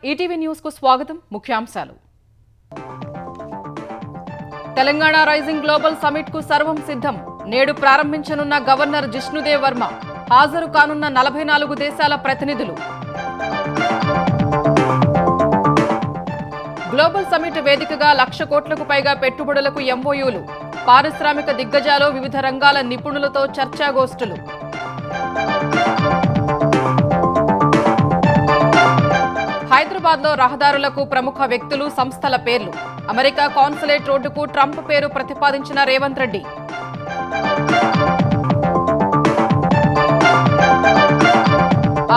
ETV news కు స్వాగతం. ముఖ్యాంశాలు. తెలంగాణ రైజింగ్ గ్లోబల్ సమిట్ కు సర్వం సిద్ధం. నేడు ప్రారంభించనున్న గవర్నర్ జిష్ణుదేవ్ వర్మ. హాజరు కానున్న 44 దేశాల ప్రతినిధులు. గ్లోబల్ సమిట్ వేదికగా 1,00,000 కోట్లకు పైగా పెట్టుబడులకు ఎంఓయూలు. పారిశ్రామిక దిగ్గజాలు, వివిధ రంగాల నిపుణులతో చర్చాగోష్ఠులు. హైదరాబాద్లో రహదారులకు ప్రముఖ వ్యక్తులు, సంస్థల పేర్లు. అమెరికా కాన్సులేట్ రోడ్డుకు ట్రంప్ పేరు ప్రతిపాదించిన రేవంత్ రెడ్డి.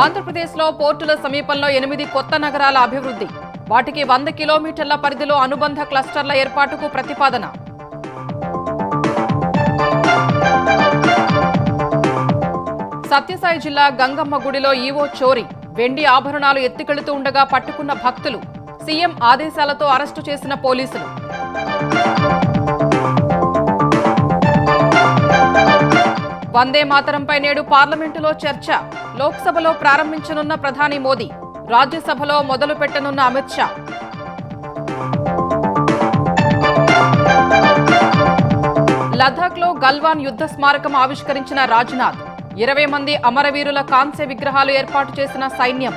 ఆంధ్రప్రదేశ్లో పోర్టుల సమీపంలో 8 కొత్త నగరాల అభివృద్ధి. వాటికి 100 కిలోమీటర్ల పరిధిలో అనుబంధ క్లస్టర్ల ఏర్పాటుకు ప్రతిపాదన. సత్యసాయి జిల్లా గంగమ్మ గుడిలో ఈవో చోరీ. వెండి ఆభరణాలు ఎత్తికెళుతూ ఉండగా పట్టుకున్న భక్తులు. సీఎం ఆదేశాలతో అరెస్టు చేసిన పోలీసులు. వందే మాతరంపై నేడు పార్లమెంటులో చర్చ. లోక్సభలో ప్రారంభించనున్న ప్రధాని మోదీ. రాజ్యసభలో మొదలు పెట్టనున్న అమిత్ షా. లద్దాఖ్లో గల్వాన్ యుద్ధ స్మారకం ఆవిష్కరించిన రాజ్నాథ్. 20 మంది అమరవీరుల కాంస్య విగ్రహాలు ఏర్పాటు చేసిన సైన్యం.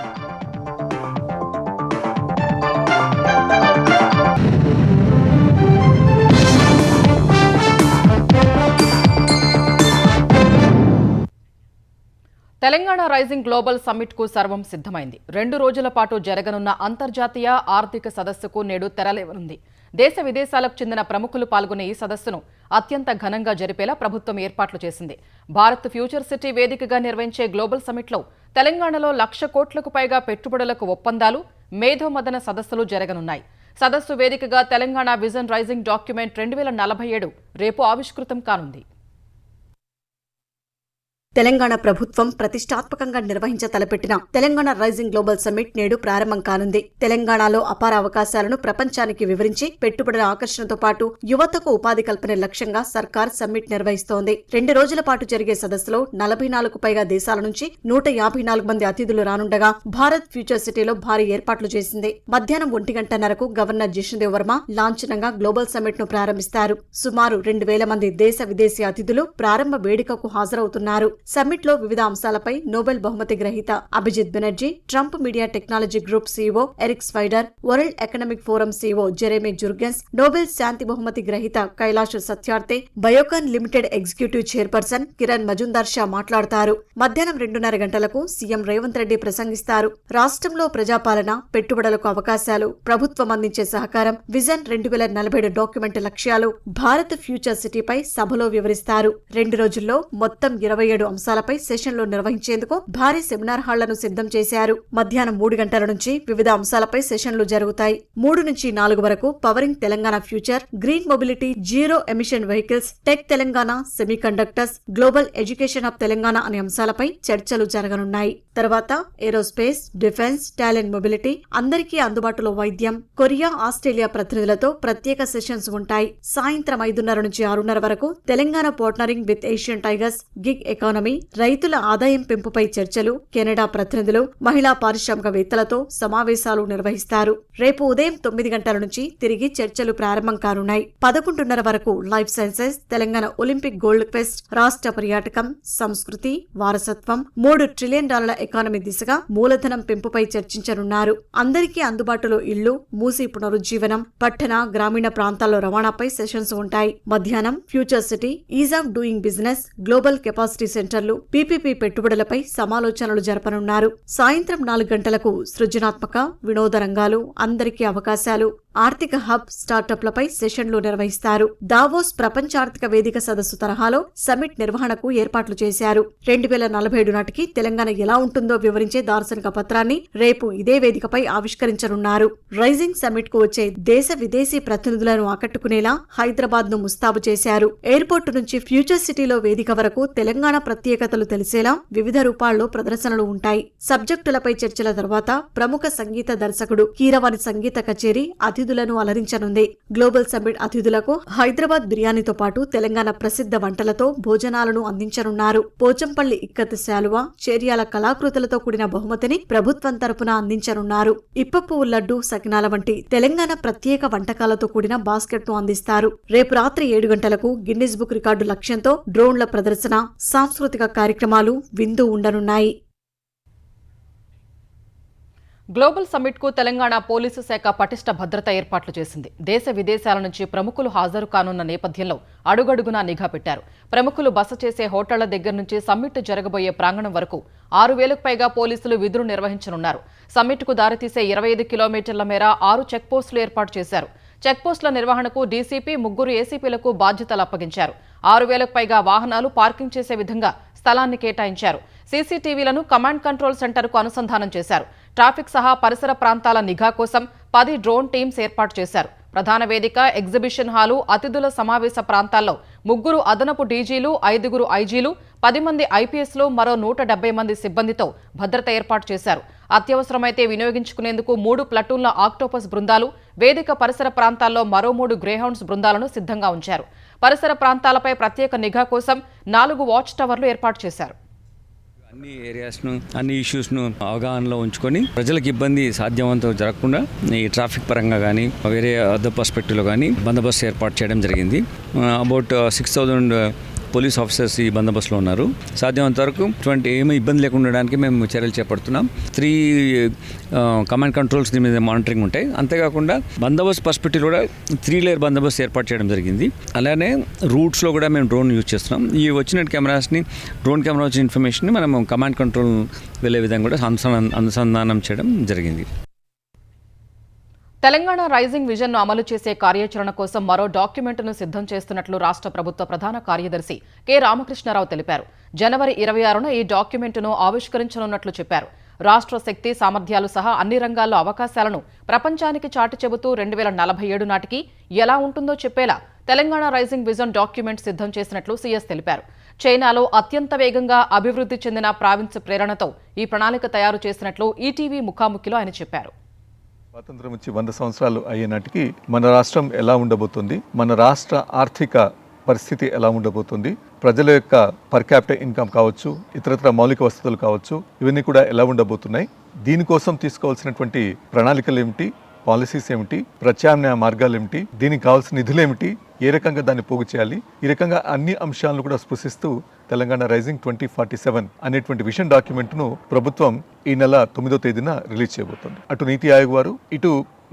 తెలంగాణ రైజింగ్ గ్లోబల్ సమ్మిట్ కు సర్వం సిద్ధమైంది. 2 రోజుల పాటు జరగనున్న అంతర్జాతీయ ఆర్థిక సదస్సుకు నేడు తెరలేవనుంది. దేశ విదేశాలకు చెందిన ప్రముఖులు పాల్గొనే ఈ సదస్సును అత్యంత ఘనంగా జరిపేలా ప్రభుత్వం ఏర్పాట్లు చేసింది. భారత్ ఫ్యూచర్ సిటీ వేదికగా నిర్వహించే గ్లోబల్ సమ్మిట్లో తెలంగాణలో 1,00,000 కోట్లకు పైగా పెట్టుబడులకు ఒప్పందాలు, మేధోమదన సదస్సులు జరగనున్నాయి. సదస్సు వేదికగా తెలంగాణ విజన్ రైజింగ్ డాక్యుమెంట్ 2047 రేపు ఆవిష్కృతం కానుంది. తెలంగాణ ప్రభుత్వం ప్రతిష్టాత్మకంగా నిర్వహించ తలపెట్టిన తెలంగాణ రైజింగ్ గ్లోబల్ సమ్మిట్ నేడు ప్రారంభం కానుంది. తెలంగాణలో అపార అవకాశాలను ప్రపంచానికి వివరించి పెట్టుబడుల ఆకర్షణతో పాటు యువతకు ఉపాధి కల్పనే లక్ష్యంగా సర్కార్ సమ్మిట్ నిర్వహిస్తోంది. 2 రోజుల పాటు జరిగే సదస్సులో 44కు పైగా దేశాల నుంచి 154 మంది అతిథులు రానుండగా భారత్ ఫ్యూచర్ సిటీలో భారీ ఏర్పాట్లు చేసింది. మధ్యాహ్నం 1:30 గవర్నర్ జిష్ణుదేవ్ వర్మ లాంఛనంగా గ్లోబల్ సమ్మిట్ ను ప్రారంభిస్తారు. సుమారు 2,000 మంది దేశ విదేశీ అతిథులు ప్రారంభ వేడుకకు హాజరవుతున్నారు. సమ్మిట్ లో వివిధ అంశాలపై నోబెల్ బహుమతి గ్రహీత Abhijit Banerjee, Trump media technology group CEO Eric Swider, world economic forum CEO Jeremy Jurgens, Nobel శాంతి బహుమతి గ్రహీత Kailash Satyarthi, Biocon limited executive chairperson Kiran Mazumdar Shaw మాట్లాడతారు. మధ్యాహ్నం 2:30 గంటలకు సీఎం రేవంత్ రెడ్డి ప్రసంగిస్తారు. రాష్ట్రంలో ప్రజాపాలన, పెట్టుబడులకు అవకాశాలు, ప్రభుత్వం అందించే సహకారం, విజన్ 2047 డాక్యుమెంట్ లక్ష్యాలు, భారత్ ఫ్యూచర్ సిటీపై సభలో వివరిస్తారు. 2 రోజుల్లో మొత్తం 27 అంశాలపై సెషన్లు నిర్వహించేందుకు భారీ సెమినార్ హాళ్లను సిద్ధం చేశారు. మధ్యాహ్నం 3 గంటల నుంచి వివిధ అంశాలపై సెషన్లు జరుగుతాయి. 3 నుంచి 4 వరకు pouring Telangana future, green mobility, zero emission vehicles, tech Telangana, semiconductors, global education of Telangana అనే అంశాలపై చర్చలు జరగనున్నాయి. తర్వాత ఏరోస్పేస్, డిఫెన్స్, టాలెంట్ మొబిలిటీ, అందరికీ అందుబాటులో వైద్యం, కొరియా, ఆస్ట్రేలియా ప్రతినిధులతో ప్రత్యేక సెషన్స్ ఉంటాయి. సాయంత్రం 5:30 నుంచి 6:30 వరకు Telangana partnering with Asian tigers, gig economy, రైతుల ఆదాయం పెంపుపై చర్చలు, కెనడా ప్రతినిధులు, మహిళా పారిశ్రామికవేత్తలతో సమావేశాలు నిర్వహిస్తారు. రేపు ఉదయం 9 గంటల నుంచి తిరిగి చర్చలు ప్రారంభం కానున్నాయి. 11:30 వరకు life sciences, Telangana Olympic gold quest, రాష్ట్ర పర్యాటకం, సంస్కృతి, వారసత్వం, $3 ట్రిలియన్ ఎకానమీ దిశగా మూలధనం పెంపుపై చర్చించనున్నారు. అందరికీ అందుబాటులో ఇళ్లు, మూసీ పునరుజ్జీవనం, పట్టణ, గ్రామీణ ప్రాంతాల్లో రవాణాపై సెషన్స్ ఉంటాయి. మధ్యాహ్నం future city, is of doing business, global capacity సెంటర్లు, పీపీపీ పెట్టుబడులపై సమాలోచనలు జరపనున్నారు. సాయంత్రం 4 గంటలకు సృజనాత్మక, వినోద రంగాలు, అందరికీ అవకాశాలు, ఆర్థిక హబ్, స్టార్టప్లపై సెషన్లు నిర్వహిస్తారు. దావోస్ ప్రపంచ ఆర్థిక వేదిక సదస్సు తరహాలో సమ్మిట్ నిర్వహణకు ఏర్పాట్లు చేశారు. 2047 నాటికి తెలంగాణ ఎలా ఉంటుందో వివరించే దార్శనిక పత్రాన్ని రేపు ఇదే వేదికపై ఆవిష్కరించనున్నారు. రైజింగ్ సమ్మిట్ కు వచ్చే దేశ విదేశీ ప్రతినిధులను ఆకట్టుకునేలా హైదరాబాద్ ను ముస్తాబు చేశారు. ఎయిర్పోర్టు నుంచి ఫ్యూచర్ సిటీలో వేదిక వరకు తెలంగాణ ప్రత్యేకతలు తెలిసేలా వివిధ రూపాల్లో ప్రదర్శనలు ఉంటాయి. సబ్జెక్టులపై చర్చల తర్వాత ప్రముఖ సంగీత దర్శకుడు కీరవాణి సంగీత కచేరీ అతిథులు అతిథులను అలరించనుంది. గ్లోబల్ సమ్మిట్ అతిథులకు హైదరాబాద్ బిర్యానీతో పాటు తెలంగాణ ప్రసిద్ధ వంటలతో భోజనాలను అందించనున్నారు. పోచంపల్లి ఇక్కత్ శాలువ, చేర్యాల కళాకృతులతో కూడిన బహుమతిని ప్రభుత్వం తరపున అందించనున్నారు. ఇప్పపువ్వు లడ్డు, సకినాల వంటి తెలంగాణ ప్రత్యేక వంటకాలతో కూడిన బాస్కెట్ ను అందిస్తారు. రేపు రాత్రి 7 గంటలకు గిన్నిస్ బుక్ రికార్డు లక్ష్యంతో డ్రోన్ల ప్రదర్శన, సాంస్కృతిక కార్యక్రమాలు, విందు ఉండనున్నాయి. గ్లోబల్ సమ్మిట్కు తెలంగాణ పోలీసు శాఖ పటిష్ట భద్రత ఏర్పాట్లు చేసింది. దేశ విదేశాల నుంచి ప్రముఖులు హాజరు కానున్న నేపథ్యంలో అడుగడుగునా నిఘా పెట్టారు. ప్రముఖులు బస చేసే హోటళ్ల దగ్గర నుంచి సమ్మిట్ జరగబోయే ప్రాంగణం వరకు 6,000కు పైగా పోలీసులు విధులు నిర్వహించనున్నారు. సమ్మిట్కు దారితీసే 25 కిలోమీటర్ల మేర 6 చెక్పోస్టులు ఏర్పాటు చేశారు. చెక్పోస్టుల నిర్వహణకు డీసీపీ, 3 ఏసీపీలకు బాధ్యతలు అప్పగించారు. 6,000కు పైగా వాహనాలు పార్కింగ్ చేసే విధంగా స్థలాన్ని కేటాయించారు. సీసీటీవీలను కమాండ్ కంట్రోల్ సెంటర్కు అనుసంధానం చేశారు. ట్రాఫిక్ సహా పరిసర ప్రాంతాల నిఘా కోసం 10 డ్రోన్ టీమ్స్ ఏర్పాటు చేశారు. ప్రధాన వేదిక, ఎగ్జిబిషన్ హాలు, అతిథుల సమావేశ ప్రాంతాల్లో 3 అదనపు డీజీలు, 5 ఐజీలు, 10 మంది ఐపీఎస్లు, మరో 170 మంది సిబ్బందితో భద్రత ఏర్పాటు చేశారు. అత్యవసరమైతే వినియోగించుకునేందుకు 3 ప్లటూన్ల ఆక్టోపస్ బృందాలు, వేదిక పరిసర ప్రాంతాల్లో మరో 3 గ్రేహౌండ్స్ బృందాలను సిద్ధంగా ఉంచారు. పరిసర ప్రాంతాలపై ప్రత్యేక నిఘా కోసం 4 వాచ్ టవర్లు ఏర్పాటు చేశారు. అన్ని ఏరియాస్ను, అన్ని ఇష్యూస్ను అవగాహనలో ఉంచుకొని ప్రజలకు ఇబ్బంది సాధ్యమంతం జరగకుండా ఈ ట్రాఫిక్ పరంగా కానీ వేరే అదర్ పర్స్పెక్టివ్లో కానీ బందోబస్తు ఏర్పాటు చేయడం జరిగింది. అబౌట్ 6,000 పోలీస్ ఆఫీసర్స్ ఈ బందోబస్తులో ఉన్నారు. సాధ్యమంత వరకు ఇటువంటి ఏమీ ఇబ్బంది లేకుండా ఉండడానికి మేము చర్యలు చేపడుతున్నాం. 3 కమాండ్ కంట్రోల్స్ దీని మీద మానిటరింగ్ ఉంటాయి. అంతేకాకుండా బందోబస్తు పర్స్పెక్టివ్ కూడా 3 లేయర్ బందోబస్తు ఏర్పాటు చేయడం జరిగింది. అలానే రూట్స్లో కూడా మేము డ్రోన్ యూజ్ చేస్తున్నాం. ఈ వచ్చిన కెమెరాస్ని, డ్రోన్ కెమెరా వచ్చిన ఇన్ఫర్మేషన్ని మనం కమాండ్ కంట్రోల్ వెళ్ళే విధంగా కూడా అనుసంధానం చేయడం జరిగింది. తెలంగాణ రైజింగ్ విజన్ను అమలు చేసే కార్యాచరణ కోసం మరో డాక్యుమెంట్ను సిద్ధం చేస్తున్నట్లు రాష్ట్ర ప్రభుత్వ ప్రధాన కార్యదర్శి కె రామకృష్ణారావు తెలిపారు. జనవరి 26న ఈ డాక్యుమెంట్ను ఆవిష్కరించనున్నట్లు చెప్పారు. రాష్ట్ర శక్తి, సామర్థ్యాలు సహా అన్ని రంగాల్లో అవకాశాలను ప్రపంచానికి చాటి చెబుతూ 2047 నాటికి ఎలా ఉంటుందో చెప్పేలా తెలంగాణ రైజింగ్ విజన్ డాక్యుమెంట్ సిద్ధం చేసినట్లు సీఎస్ తెలిపారు. చైనాలో అత్యంత వేగంగా అభివృద్ధి చెందిన ప్రావిన్స్ ప్రేరణతో ఈ ప్రణాళిక తయారు చేసినట్లు ఈటీవీ ముఖాముఖిలో ఆయన చెప్పారు. స్వాతంత్రం వచ్చి 100 సంవత్సరాలు అయ్యే నాటికి మన రాష్ట్రం ఎలా ఉండబోతుంది, మన రాష్ట్ర ఆర్థిక పరిస్థితి ఎలా ఉండబోతుంది, ప్రజల యొక్క పర్ క్యాపిటల్ ఇన్కమ్ కావచ్చు, ఇతరత్ర మౌలిక వసతులు కావచ్చు, ఇవన్నీ కూడా ఎలా ఉండబోతున్నాయి, దీనికోసం తీసుకోవాల్సినటువంటి ప్రణాళికలు ఏమిటి, పాలసీస్ ఏమిటి, ప్రత్యామ్నాయ మార్గాలు ఏమిటి, దీనికి కావాల్సిన నిధులు ఏమిటి, ఏ రకంగా దాన్ని పోగు చేయాలి, ఈ రకంగా అన్ని అంశాలను కూడా స్పృశిస్తూ తెలంగాణ రైజింగ్ 2047 అనేటువంటి విజన్ డాక్యుమెంట్ను ప్రభుత్వం ఈ నెల 9వ తేదీన రిలీజ్ చేయబోతోంది. అటు నీతి ఆయోగ్ వారు, ఇటు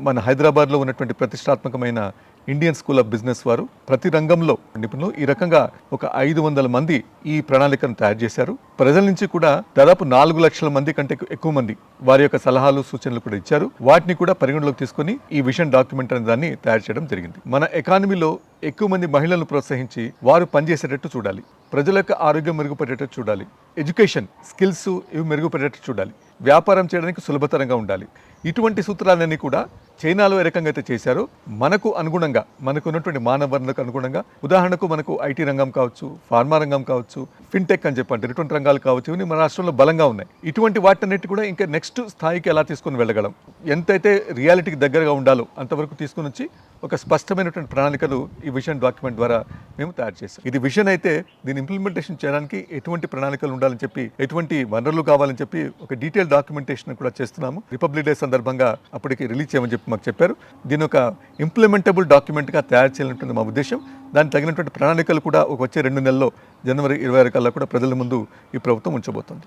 మన హైదరాబాద్లో ఉన్నటువంటి ప్రతిష్టాత్మకమైన ఇండియన్ స్కూల్ ఆఫ్ బిజినెస్ వారు, ప్రతి రంగంలో నిపుణులు ఈ రకంగా ఒక 500 మంది ఈ ప్రణాళికను తయారు చేశారు. ప్రజల నుంచి కూడా దాదాపు 4 లక్షల మంది కంటే ఎక్కువ మంది వారి యొక్క సలహాలు, సూచనలు కూడా ఇచ్చారు. వాటిని కూడా పరిగణలోకి తీసుకుని ఈ విజన్ డాక్యుమెంట్ అనే దాన్ని తయారు చేయడం జరిగింది. మన ఎకానమీలో ఎక్కువ మంది మహిళలను ప్రోత్సహించి వారు పనిచేసేటట్టు చూడాలి, ప్రజల యొక్క ఆరోగ్యం మెరుగుపడేటట్టు చూడాలి, ఎడ్యుకేషన్ స్కిల్స్ ఇవి మెరుగుపడేటట్టు చూడాలి, వ్యాపారం చేయడానికి సులభతరంగా ఉండాలి. ఇటువంటి సూత్రాలన్నీ కూడా చైనాలో ఏ రకంగా అయితే చేశారో మనకు అనుగుణంగా, మనకు ఉన్నటువంటి మానవ వనరులకు అనుగుణంగా, ఉదాహరణకు మనకు ఐటీ రంగం కావచ్చు, ఫార్మా రంగం కావచ్చు, ఫిన్టెక్ అని చెప్పండి, ఇటువంటి రంగాలు కావచ్చు, ఇవన్నీ మన రాష్ట్రంలో బలంగా ఉన్నాయి. ఇటువంటి వాటన్నిటి కూడా ఇంకా నెక్స్ట్ స్థాయికి ఎలా తీసుకొని వెళ్ళగలం, ఎంతైతే రియాలిటీకి దగ్గరగా ఉండాలో అంతవరకు తీసుకుని వచ్చి ఒక స్పష్టమైనటువంటి ప్రణాళికలు ఈ విజన్ డాక్యుమెంట్ ద్వారా మేము తయారు చేస్తాం. ఇది విజన్ అయితే దీని ఇంప్లిమెంటేషన్ చేయడానికి ఎటువంటి ప్రణాళికలు ఉండాలని చెప్పి, ఎటువంటి వనరులు కావాలని చెప్పి ఒక డీటెయిల్ డాక్యుమెంటేషన్ కూడా చేస్తున్నాము. రిపబ్లిక్ డే సందర్భంగా అప్పటికి రిలీజ్ చేయమని చెప్పి మాకు చెప్పారు. దీని ఒక ఇంప్లిమెంటబుల్ డాక్యుమెంట్గా తయారు చేయాలన్నటువంటి మా ఉద్దేశం. దానికి తగినటువంటి ప్రణాళికలు కూడా ఒక వచ్చే 2 నెలల్లో జనవరి 26 కల్లా కూడా ప్రజల ముందు ఈ ప్రభుత్వం ఉంచబోతోంది.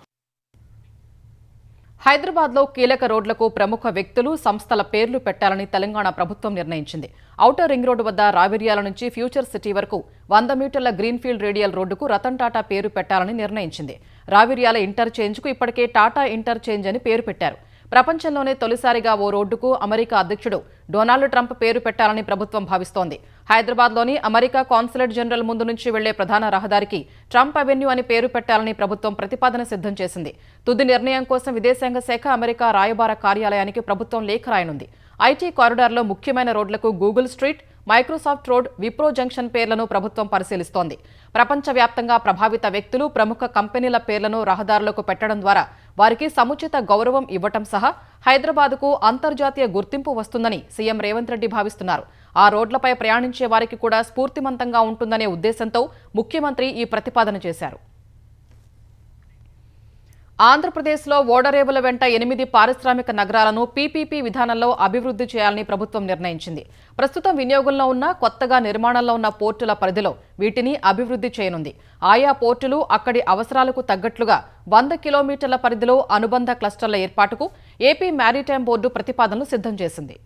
హైదరాబాద్లో కీలక రోడ్లకు ప్రముఖ వ్యక్తులు, సంస్థల పేర్లు పెట్టాలని తెలంగాణ ప్రభుత్వం నిర్ణయించింది. ఔటర్ రింగ్ రోడ్డు వద్ద రావిర్యాల నుంచి ఫ్యూచర్ సిటీ వరకు 100 మీటర్ల గ్రీన్ఫీల్డ్ రేడియల్ రోడ్డుకు రతన్ టాటా పేరు పెట్టాలని నిర్ణయించింది. రావిర్యాల ఇంటర్చేంజ్కు ఇప్పటికే టాటా ఇంటర్చేంజ్ అని పేరు పెట్టారు. ప్రపంచంలోనే తొలిసారిగా ఓ రోడ్డుకు అమెరికా అధ్యక్షుడు డొనాల్డ్ ట్రంప్ పేరు పెట్టాలని ప్రభుత్వం భావిస్తోంది. హైదరాబాద్లోని అమెరికా కాన్సులేట్ జనరల్ ముందు నుంచి వెళ్లే ప్రధాన రహదారికి ట్రంప్ అవెన్యూ అని పేరు పెట్టాలని ప్రభుత్వం ప్రతిపాదన సిద్ధం చేసింది. తుది నిర్ణయం కోసం విదేశాంగ శాఖ అమెరికా రాయబార కార్యాలయానికి ప్రభుత్వం లేఖ రాయనుంది. ఐటీ కారిడార్లో ముఖ్యమైన రోడ్లకు Google street, Microsoft road, Wipro junction పేర్లను ప్రభుత్వం పరిశీలిస్తోంది. ప్రపంచవ్యాప్తంగా ప్రభావిత వ్యక్తులు, ప్రముఖ కంపెనీల పేర్లను రహదారులకు పెట్టడం ద్వారా వారికి సముచిత గౌరవం ఇవ్వటం సహా హైదరాబాద్కు అంతర్జాతీయ గుర్తింపు వస్తుందని సీఎం రేవంత్ రెడ్డి భావిస్తున్నారు. ఆ రోడ్లపై ప్రయాణించే వారికి కూడా స్ఫూర్తిమంతంగా ఉంటుందనే ఉద్దేశంతో ముఖ్యమంత్రి ఈ ప్రతిపాదన చేశారు. ఆంధ్రప్రదేశ్లో ఓడరేవుల వెంట 8 పారిశ్రామిక నగరాలను పీపీపీ విధానంలో అభివృద్ధి చేయాలని ప్రభుత్వం నిర్ణయించింది. ప్రస్తుతం వినియోగంలో ఉన్న, కొత్తగా నిర్మాణంలో ఉన్న పోర్టుల పరిధిలో వీటిని అభివృద్ధి చేయనుంది. ఆయా పోర్టులు అక్కడి అవసరాలకు తగ్గట్లుగా 100 కిలోమీటర్ల పరిధిలో అనుబంధ క్లస్టర్ల ఏర్పాటుకు ఏపీ మ్యారిటైమ్ బోర్డు ప్రతిపాదనలు సిద్ధం చేసింది.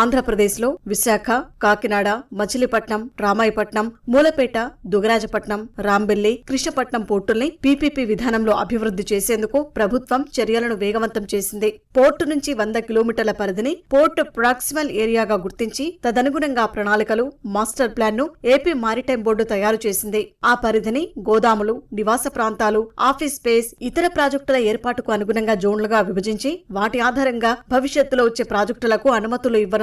ఆంధ్రప్రదేశ్లో విశాఖ, కాకినాడ, మచిలీపట్నం, రామాయపట్నం, మూలపేట, దుగరాజపట్నం, రాంబెల్లి, కృష్ణపట్నం పోర్టుల్ని పీపీపీ విధానంలో అభివృద్ధి చేసేందుకు ప్రభుత్వం చర్యలను వేగవంతం చేసింది. పోర్టు నుంచి 100 కిలోమీటర్ల పరిధిని పోర్టు ప్రాక్సిమల్ ఏరియాగా గుర్తించి తదనుగుణంగా ప్రణాళికలు, మాస్టర్ ప్లాన్ ను ఏపీ మారిటైమ్ బోర్డు తయారు చేసింది. ఆ పరిధిని గోదాములు, నివాస ప్రాంతాలు, ఆఫీస్ స్పేస్, ఇతర ప్రాజెక్టుల ఏర్పాటుకు అనుగుణంగా జోన్లుగా విభజించి వాటి ఆధారంగా భవిష్యత్తులో వచ్చే ప్రాజెక్టులకు అనుమతులు ఇవ్వనుంది.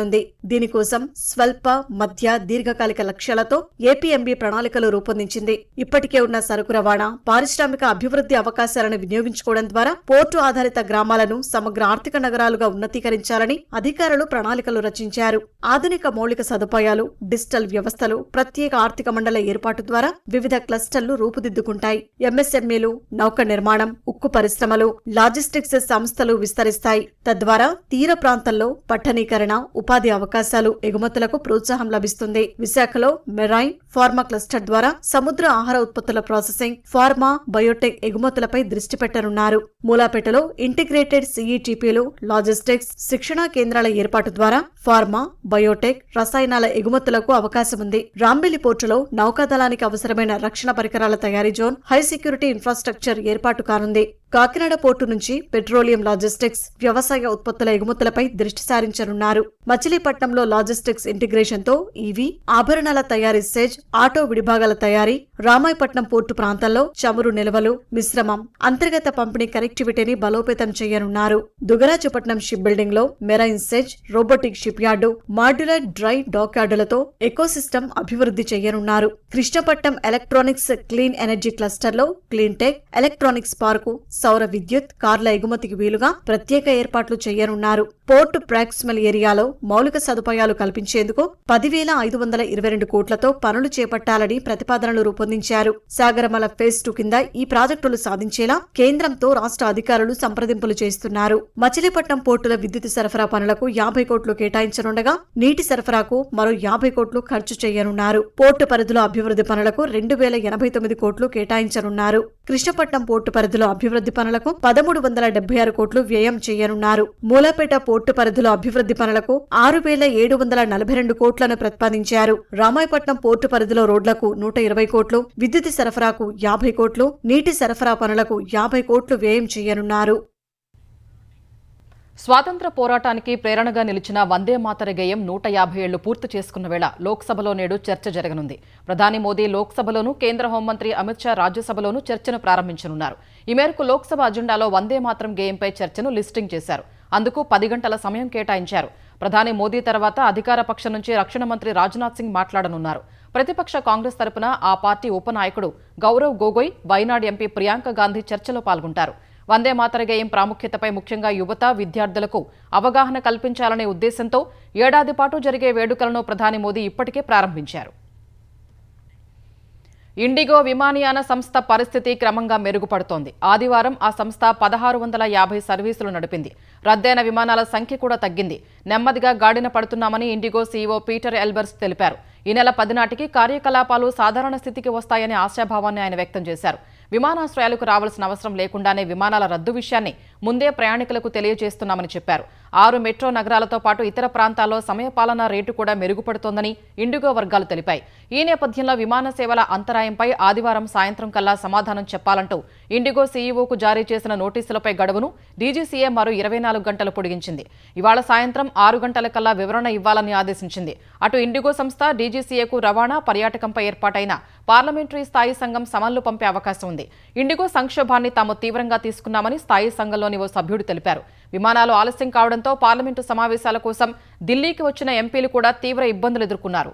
దీనికోసం స్వల్ప, మధ్య, దీర్ఘకాలిక లక్ష్యాలతో ఏపీఎంబీ ప్రణాళికలు రూపొందించింది. ఇప్పటికే ఉన్న సరుకు రవాణా, పారిశ్రామిక అభివృద్ధి అవకాశాలను వినియోగించుకోవడం ద్వారా పోర్టు ఆధారిత గ్రామాలను సమగ్ర ఆర్థిక నగరాలుగా ఉన్నతీకరించాలని అధికారులు ప్రణాళికలు రచించారు. ఆధునిక మౌలిక సదుపాయాలు, డిజిటల్ వ్యవస్థలు, ప్రత్యేక ఆర్థిక మండల ఏర్పాటు ద్వారా వివిధ క్లస్టర్లు రూపుదిద్దుకుంటాయి. ఎంఎస్ఎంఈలు, నౌక నిర్మాణం, ఉక్కు పరిశ్రమలు, లాజిస్టిక్స్ సంస్థలు విస్తరిస్తాయి. తద్వారా తీర ప్రాంతంలో పట్టణీకరణ, ఉపాధి అవకాశాలు, ఎగుమతులకు ప్రోత్సాహం లభిస్తుంది. విశాఖలో మెరైన్, ఫార్మా క్లస్టర్ ద్వారా సముద్ర ఆహార ఉత్పత్తుల ప్రాసెసింగ్, ఫార్మా, బయోటెక్ ఎగుమతులపై దృష్టి పెట్టనున్నారు. మూలాపేటలో ఇంటిగ్రేటెడ్ సిఈటిపిలు, లాజిస్టిక్స్, శిక్షణా కేంద్రాల ఏర్పాటు ద్వారా ఫార్మా, బయోటెక్, రసాయనాల ఎగుమతులకు అవకాశం ఉంది. రాంబెల్లి పోర్టులో నౌకాదళానికి అవసరమైన రక్షణ పరికరాల తయారీ జోన్, హై సెక్యూరిటీ ఇన్ఫ్రాస్ట్రక్చర్ ఏర్పాటు కానుంది. కాకినాడ పోర్టు నుంచి పెట్రోలియం లాజిస్టిక్స్, వ్యవసాయ ఉత్పత్తుల ఎగుమతులపై దృష్టి సారించనున్నారు. మచిలీపట్నంలో లాజిస్టిక్స్ ఇంటిగ్రేషన్ తో ఈవీ, ఆభరణాల తయారీ సెజ్, ఆటో విడిభాగాల తయారీ, రామాయపట్నం పోర్టు ప్రాంతంలో చమురు నిల్వలు, మిశ్రమం, అంతర్గత పంపిణీ కనెక్టివిటీని బలోపేతం చేయనున్నారు. దుగరాజపట్నం షిప్ బిల్డింగ్ లో marine SEZ, robotic ship yard, modular dry dock యార్డులతో ఎకోసిస్టమ్ అభివృద్ధి చేయనున్నారు. Krishnapatnam electronics clean energy cluster లో క్లీన్ టెక్, ఎలక్ట్రానిక్స్ పార్కు, సౌర విద్యుత్, కార్ల ఎగుమతికి వీలుగా ప్రత్యేక ఏర్పాట్లు చేయనున్నారు. పోర్టు ప్రాక్సిమల్ ఏరియాలో మౌలిక సదుపాయాలు కల్పించేందుకు 10,522 కోట్లతో పనులు చేపట్టాలని ప్రతిపాదనలు రూపొందించారు. సాగరమల ఫేజ్ 2 కింద ఈ ప్రాజెక్టులు సాధించేలా కేంద్రంతో రాష్ట్ర అధికారులు సంప్రదింపులు చేస్తున్నారు. మచిలీపట్నం పోర్టుల విద్యుత్ సరఫరా పనులకు 50 కోట్లు కేటాయించనుండగా నీటి సరఫరాకు మరో 50 కోట్లు ఖర్చు చేయనున్నారు. పోర్టు పరిధిలో అభివృద్ధి పనులకు 2,089 కోట్లు కేటాయించనున్నారు. కృష్ణపట్నం పోర్టు పరిధిలో అభివృద్ధి పనులకు 1,376 కోట్లు వ్యయం చేయనున్నారు. మూలాపేట పోర్టు పరిధిలో అభివృద్ధి పనులకు 6,742 కోట్లను ప్రతిపాదించారు. రామాయపట్నం పోర్టు పరిధిలో రోడ్లకు 120 కోట్లు, విద్యుత్ సరఫరాకు 50 కోట్లు, నీటి సరఫరా పనులకు 50 కోట్లు వ్యయం చేయనున్నారు. స్వాతంత్ర పోరాటానికి ప్రేరణగా నిలిచిన వందే మాతర గేయం 150 ఏళ్లు పూర్తి చేసుకున్న వేళ లోక్సభలో నేడు చర్చ జరగనుంది. ప్రధాని మోదీ లోక్సభలోనూ, కేంద్ర హోంమంత్రి అమిత్ షా రాజ్యసభలోనూ చర్చను ప్రారంభించనున్నారు. ఈ మేరకు లోక్సభ అజెండాలో వందే మాతరం గేయంపై చర్చను లిస్టింగ్ చేశారు. అందుకు 10 గంటల సమయం కేటాయించారు. ప్రధాని మోదీ తర్వాత అధికార పక్షం నుంచి రక్షణ మంత్రి రాజ్నాథ్ సింగ్ మాట్లాడనున్నారు. ప్రతిపక్ష కాంగ్రెస్ తరపున ఆ పార్టీ ఉపనాయకుడు గౌరవ్ గొగోయ్, వైనాడ్ ఎంపీ ప్రియాంక గాంధీ చర్చలో పాల్గొంటారు. వందే మాతర గేయం ప్రాముఖ్యతపై ముఖ్యంగా యువత, విద్యార్థులకు అవగాహన కల్పించాలనే ఉద్దేశంతో ఏడాది పాటు జరిగే వేడుకలను ప్రధాని మోదీ ఇప్పటికే ప్రారంభించారు. ఇండిగో విమానయాన సంస్థ పరిస్థితి క్రమంగా మెరుగుపడుతోంది. ఆదివారం ఆ సంస్థ 1650 సర్వీసులు నడిపింది. రద్దయిన విమానాల సంఖ్య కూడా తగ్గింది. నెమ్మదిగా గాడిన పడుతున్నామని ఇండిగో సీఈఓ పీటర్ ఎల్బర్స్ తెలిపారు. ఈ నెల 10 నాటికి కార్యకలాపాలు సాధారణ స్థితికి వస్తాయనే ఆశాభావాన్ని ఆయన వ్యక్తం చేశారు. విమానాశ్రయాలకు రావాల్సిన అవసరం లేకుండానే విమానాల రద్దు విషయాన్ని ముందే ప్రయాణికులకు తెలియజేస్తున్నామని చెప్పారు. 6 మెట్రో నగరాలతో పాటు ఇతర ప్రాంతాల్లో సమయపాలన రేటు కూడా మెరుగుపడుతోందని ఇండిగో వర్గాలు తెలిపాయి. ఈ నేపథ్యంలో విమాన సేవల అంతరాయంపై ఆదివారం సాయంత్రం కల్లా సమాధానం చెప్పాలంటూ ఇండిగో సీఈఓకు జారీ చేసిన నోటీసులపై గడువును డీజీసీఏ మరో 24 గంటలు పొడిగించింది. ఇవాళ సాయంత్రం 6 గంటల కల్లా వివరణ ఇవ్వాలని ఆదేశించింది. అటు ఇండిగో సంస్థ డీజీసీఏకు రవాణా, పర్యాటకంపై ఏర్పాటైన పార్లమెంటరీ స్థాయి సంఘం సమన్లు పంపే అవకాశం ఉంది. ఇండిగో సంక్షోభాన్ని తాము తీవ్రంగా తీసుకున్నామని స్థాయి సంఘంలోని ఓ సభ్యుడు తెలిపారు. విమానాలు ఆలస్యం కావడంతో పార్లమెంటు సమావేశాల కోసం ఢిల్లీకి వచ్చిన ఎంపీలు కూడా తీవ్ర ఇబ్బందులు ఎదుర్కొన్నారు.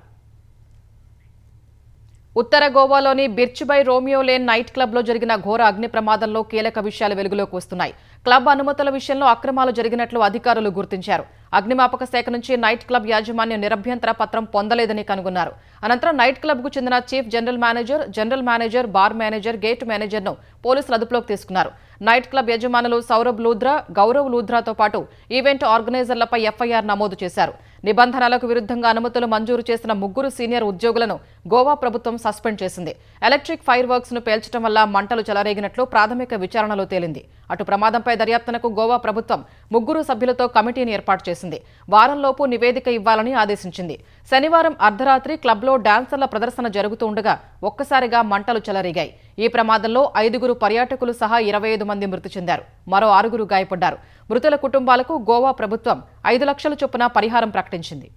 ఉత్తర గోవాలోని బిర్చ్బై రోమియో లేన్ నైట్ క్లబ్లో జరిగిన ఘోర అగ్ని ప్రమాదంలో కీలక విషయాలు వెలుగులోకి వస్తున్నాయి. క్లబ్ అనుమతుల విషయంలో అక్రమాలు జరిగినట్లు అధికారులు గుర్తించారు. అగ్నిమాపక శాఖ నుంచి నైట్ క్లబ్ యాజమాన్యం నిరభ్యంతర పత్రం పొందలేదని కనుగొన్నారు. అనంతరం నైట్ క్లబ్కు చెందిన chief general manager, bar manager, gate మేనేజర్ను పోలీసులు అదుపులోకి తీసుకున్నారు. నైట్ క్లబ్ యజమానులు సౌరభ్ లూధ్రా, గౌరవ్ లూధ్రాతో పాటు ఈవెంట్ ఆర్గనైజర్లపై ఎఫ్ఐఆర్ నమోదు చేశారు. నిబంధనలకు విరుద్ధంగా అనుమతులు మంజూరు చేసిన 3 సీనియర్ ఉద్యోగులను గోవా ప్రభుత్వం సస్పెండ్ చేసింది. ఎలక్ట్రిక్ ఫైర్ వర్క్స్ ను పేల్చడం వల్ల మంటలు చెలరేగినట్లు ప్రాథమిక విచారణలో తేలింది. అటు ప్రమాదంపై దర్యాప్తునకు గోవా ప్రభుత్వం 3 సభ్యులతో కమిటీని ఏర్పాటు చేసింది. వారంలోపు నివేదిక ఇవ్వాలని ఆదేశించింది. శనివారం అర్ధరాత్రి క్లబ్లో డాన్సర్ల ప్రదర్శన జరుగుతూ ఉండగా ఒక్కసారిగా మంటలు చెలరేగాయి. ఈ ప్రమాదంలో 5 పర్యాటకులు సహా 25 మంది మృతి చెందారు. మరో 6 గాయపడ్డారు. మృతుల కుటుంబాలకు గోవా ప్రభుత్వం 5 లక్షల చొప్పున పరిహారం ప్రకటించింది.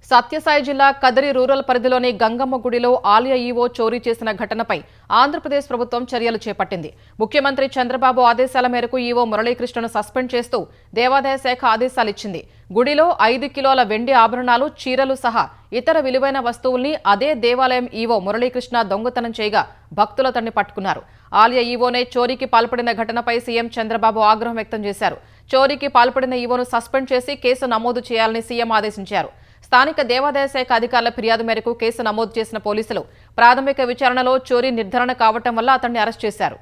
సత్యసాయి జిల్లా కదిరి రూరల్ పరిధిలోని గంగమ్మ గుడిలో ఆలయ ఈవో చోరీ చేసిన ఘటనపై ఆంధ్రప్రదేశ్ ప్రభుత్వం చర్యలు చేపట్టింది. ముఖ్యమంత్రి చంద్రబాబు ఆదేశాల మేరకు ఈవో మురళీకృష్ణను సస్పెండ్ చేస్తూ దేవాదాయ శాఖ ఆదేశాలిచ్చింది. గుడిలో 5 కిలోల వెండి ఆభరణాలు, చీరలు సహా ఇతర విలువైన వస్తువుల్ని అదే దేవాలయం ఈవో మురళీకృష్ణ దొంగతనం చేయగా భక్తుల తన్ని పట్టుకున్నారు. ఆలయ ఈవోనే చోరీకి పాల్పడిన ఘటనపై సీఎం చంద్రబాబు ఆగ్రహం వ్యక్తం చేశారు. చోరీకి పాల్పడిన ఈవోను సస్పెండ్ చేసి కేసు నమోదు చేయాలని సీఎం ఆదేశించారు. స్థానిక దేవాదాయ శాఖ అధికారుల ఫిర్యాదు మేరకు కేసు నమోదు చేసిన పోలీసులు ప్రాథమిక విచారణలో చోరీ నిర్ధారణ కావటం వల్ల అతన్ని అరెస్ట్ చేశారు.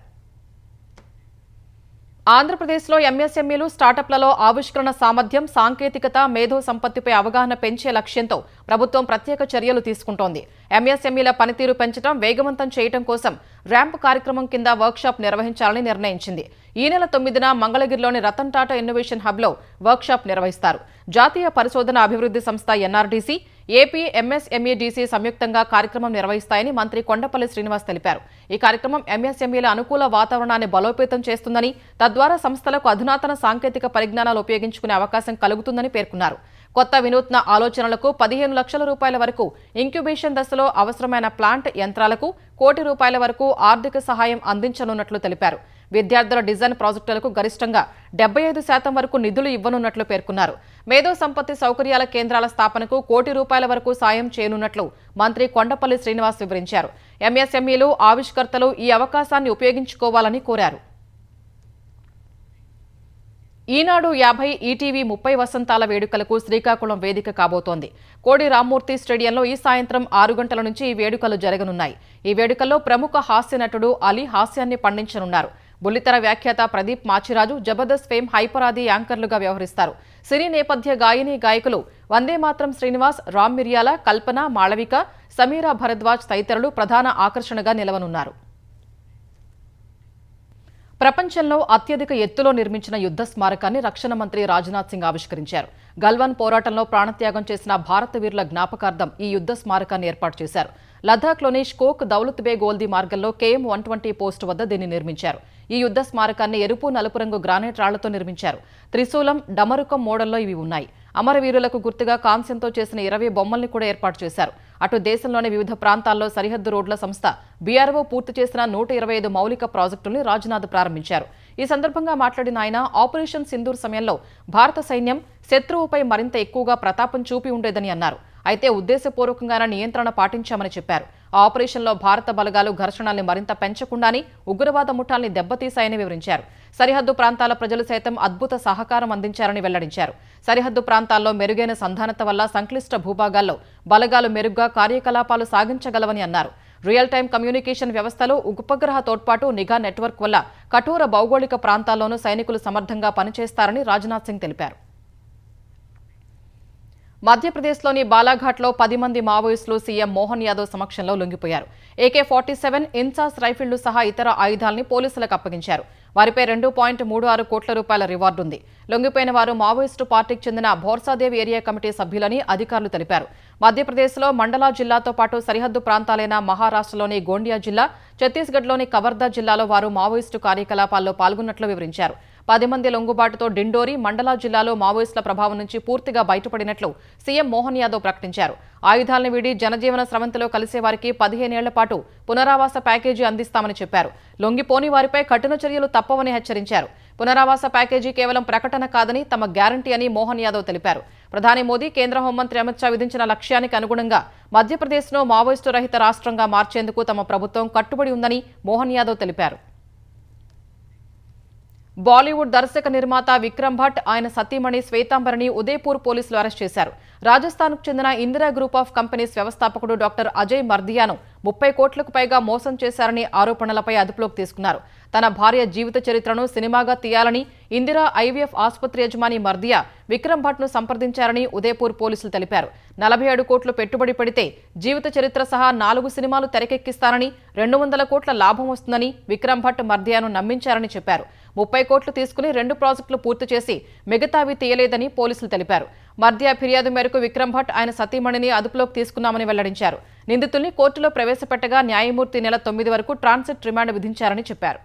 ఆంధ్రప్రదేశ్లో ఎంఎస్ఎంఈలు, స్టార్టప్లలో ఆవిష్కరణ సామర్థ్యం, సాంకేతికత, మేధో సంపత్తిపై అవగాహన పెంచే లక్ష్యంతో ప్రభుత్వం ప్రత్యేక చర్యలు తీసుకుంటోంది. ఎంఎస్ఎంఈల పనితీరు పెంచడం, వేగవంతం చేయడం కోసం ర్యాంప్ కార్యక్రమం కింద వర్క్షాప్ నిర్వహించాలని నిర్ణయించింది. ఈ నెల 9న మంగళగిరిలోని రతన్ టాటా ఇన్నోవేషన్ హబ్లో వర్క్షాప్ నిర్వహిస్తారు. జాతీయ పరిశోధన అభివృద్ధి సంస్థ ఎన్ఆర్డీసీ, ఏపీ ఎంఎస్ఎంఈడీసీ సంయుక్తంగా కార్యక్రమం నిర్వహిస్తాయని మంత్రి కొండపల్లి శ్రీనివాస్ తెలిపారు. ఈ కార్యక్రమం ఎంఎస్ఎంఈల అనుకూల వాతావరణాన్ని బలోపేతం చేస్తుందని, తద్వారా సంస్థలకు అధునాతన సాంకేతిక పరిజ్ఞానాలు ఉపయోగించుకునే అవకాశం కలుగుతుందని పేర్కొన్నారు. కొత్త వినూత్న ఆలోచనలకు 15 లక్షల రూపాయల వరకు ఇంక్యుబేషన్ దశలో అవసరమైన ప్లాంట్ యంత్రాలకు ₹1 కోటి వరకు ఆర్థిక సహాయం అందించనున్నట్లు తెలిపారు. విద్యార్థుల డిజైన్ ప్రాజెక్టులకు గరిష్టంగా 75% వరకు నిధులు ఇవ్వనున్నట్లు పేర్కొన్నారు. మేధో సంపత్తి సౌకర్యాల కేంద్రాల స్థాపనకు ₹1 కోటి వరకు సాయం చేయనున్నట్లు మంత్రి కొండపల్లి శ్రీనివాస్ వివరించారు. ఎంఎస్ఎంఈలు, ఆవిష్కర్తలు ఈ అవకాశాన్ని ఉపయోగించుకోవాలని కోరారు. ఈనాడు 50, ఈటీవీ 30 వసంతాల వేడుకలకు శ్రీకాకుళం వేదిక కాబోతోంది. కోడి రామ్మూర్తి స్టేడియంలో ఈ సాయంత్రం 6 గంటల నుంచి ఈ వేడుకలు జరగనున్నాయి. ఈ వేడుకల్లో ప్రముఖ హాస్య నటుడు అలీ హాస్యాన్ని పండించనున్నారు. బుల్లితెర వ్యాఖ్యాత ప్రదీప్ మాచిరాజు, జబర్దస్త్ ఫేమ్ హైపరాది యాంకర్లుగా వ్యవహరిస్తారు. సినీ నేపథ్య గాయని గాయకులు వందేమాత్రం శ్రీనివాస్, రామ్ మిర్యాల, కల్పన, మాళవిక, సమీరా భరద్వాజ్ తదితరులు ప్రధాన ఆకర్షణగా నిలవనున్నారు. ప్రపంచంలో అత్యధిక ఎత్తులో నిర్మించిన యుద్ధ స్మారకాన్ని రక్షణ మంత్రి రాజ్నాథ్ సింగ్ ఆవిష్కరించారు. గల్వాన్ పోరాటంలో ప్రాణత్యాగం చేసిన భారత వీరుల జ్ఞాపకార్థం ఈ యుద్ధ స్మారకాన్ని ఏర్పాటు చేశారు. లద్దాఖ్లోని షోక్ దౌలత్ బేగ్ ఓల్దీ మార్గంలో KM-120 పోస్టు వద్ద దీన్ని నిర్మించారు. ఈ యుద్ధ స్మారకాన్ని ఎరుపు, నలుపు రంగు గ్రానైట్ రాళ్లతో నిర్మించారు. త్రిశూలం, డమరుకం మోడల్లో ఇవి ఉన్నాయి. అమరవీరులకు గుర్తుగా కాంస్యంతో చేసిన 20 బొమ్మల్ని కూడా ఏర్పాటు చేశారు. అటు దేశంలోని వివిధ ప్రాంతాల్లో సరిహద్దు రోడ్ల సంస్థ BRO పూర్తి చేసిన 125 మౌలిక ప్రాజెక్టుల్ని రాజ్నాథ్ ప్రారంభించారు. ఈ సందర్భంగా మాట్లాడిన ఆయన, ఆపరేషన్ సింధూర్ సమయంలో భారత సైన్యం శత్రువుపై మరింత ఎక్కువగా ప్రతాపం చూపి ఉండేదని అన్నారు. అయితే ఉద్దేశపూర్వకంగానే నియంత్రణ పాటించామని చెప్పారు. ఆ ఆపరేషన్లో భారత బలగాలు ఘర్షణల్ని మరింత పెంచకుండానే ఉగ్రవాద ముఠాల్ని దెబ్బతీశాయని వివరించారు. సరిహద్దు ప్రాంతాల ప్రజలు సైతం అద్భుత సహకారం అందించారని వెల్లడించారు. సరిహద్దు ప్రాంతాల్లో మెరుగైన సంధానత వల్ల సంక్లిష్ట భూభాగాల్లో బలగాలు మెరుగ్గా కార్యకలాపాలు సాగించగలవని అన్నారు. రియల్ టైం కమ్యూనికేషన్ వ్యవస్థలో ఉపగ్రహ తోడ్పాటు, నిఘా నెట్వర్క్ వల్ల కఠోర భౌగోళిక ప్రాంతాల్లోనూ సైనికులు సమర్థంగా పనిచేస్తారని రాజ్నాథ్ సింగ్ తెలిపారు. మధ్యప్రదేశ్లోని బాలాఘాట్లో 10 మంది మావోయిస్టులు సీఎం మోహన్ యాదవ్ సమక్షంలో లొంగిపోయారు. AK-47, ఇన్సాస్ రైఫిళ్లు సహా ఇతర ఆయుధాల్ని పోలీసులకు అప్పగించారు. వారిపై ₹2.36 కోట్ల రివార్డు ఉంది. లొంగిపోయిన వారు మావోయిస్టు పార్టీకి చెందిన భోర్సాదేవ్ ఏరియా కమిటీ సభ్యులని అధికారులు తెలిపారు. మధ్యప్రదేశ్లో మండలా జిల్లాతో పాటు సరిహద్దు ప్రాంతాలైన మహారాష్ట్రలోని గోండియా జిల్లా, ఛత్తీస్గఢ్లోని కవర్దా జిల్లాలో వారు మావోయిస్టు కార్యకలాపాల్లో పాల్గొన్నట్లు వివరించారు. 10 మంది లొంగుబాటుతో డిండోరి, మండలా జిల్లాలో మావోయిస్టుల ప్రభావం నుంచి పూర్తిగా బయటపడినట్లు సీఎం మోహన్ యాదవ్ ప్రకటించారు. ఆయుధాలను వీడి జనజీవన స్రవంతిలో కలిసే వారికి 15 ఏళ్ల పాటు పునరావాస ప్యాకేజీ అందిస్తామని చెప్పారు. లొంగిపోని వారిపై కఠిన చర్యలు తప్పవని హెచ్చరించారు. పునరావాస ప్యాకేజీ కేవలం ప్రకటన కాదని తమ గ్యారంటీ అని మోహన్ యాదవ్ తెలిపారు. ప్రధాని మోదీ, కేంద్ర హోంమంత్రి అమిత్ షా విధించిన లక్ష్యానికి అనుగుణంగా మధ్యప్రదేశ్ను మావోయిస్టు రహిత రాష్ట్రంగా మార్చేందుకు తమ ప్రభుత్వం కట్టుబడి ఉందని మోహన్ యాదవ్ తెలిపారు. బాలీవుడ్ దర్శక నిర్మాత విక్రమ్ భట్, ఆయన సతీమణి శ్వేతాంబరిని ఉదయపూర్ పోలీసులు అరెస్ట్ చేశారు. రాజస్థాన్కు చెందిన ఇందిరా గ్రూప్ ఆఫ్ కంపెనీస్ వ్యవస్థాపకుడు డాక్టర్ అజయ్ మర్దియాను 30 కోట్లకు పైగా మోసం చేశారని ఆరోపణలపై అదుపులోకి తీసుకున్నారు. తన భార్య జీవిత చరిత్రను సినిమాగా తీయాలని ఇందిరా ఐవీఎఫ్ ఆసుపత్రి యజమాని మర్దియా విక్రమ్ భట్ను సంప్రదించారని ఉదయపూర్ పోలీసులు తెలిపారు. 47 కోట్లు పెట్టుబడి పెడితే జీవిత చరిత్ర సహా 4 సినిమాలు తెరకెక్కిస్తానని, 200 కోట్ల లాభం వస్తుందని విక్రమ్ భట్ మర్దియాను నమ్మించారని చెప్పారు. 30 కోట్లు తీసుకుని 2 ప్రాజెక్టులు పూర్తి చేసి మిగతావి తీయలేదని పోలీసులు తెలిపారు. మర్దియా ఫిర్యాదు మేరకు విక్రమ్ భట్, ఆయన సతీమణిని అదుపులోకి తీసుకున్నామని వెల్లడించారు. నిందితుల్ని కోర్టులో ప్రవేశపెట్టగా న్యాయమూర్తి నెల 9 వరకు ట్రాన్సిట్ రిమాండ్ విధించారని చెప్పారు.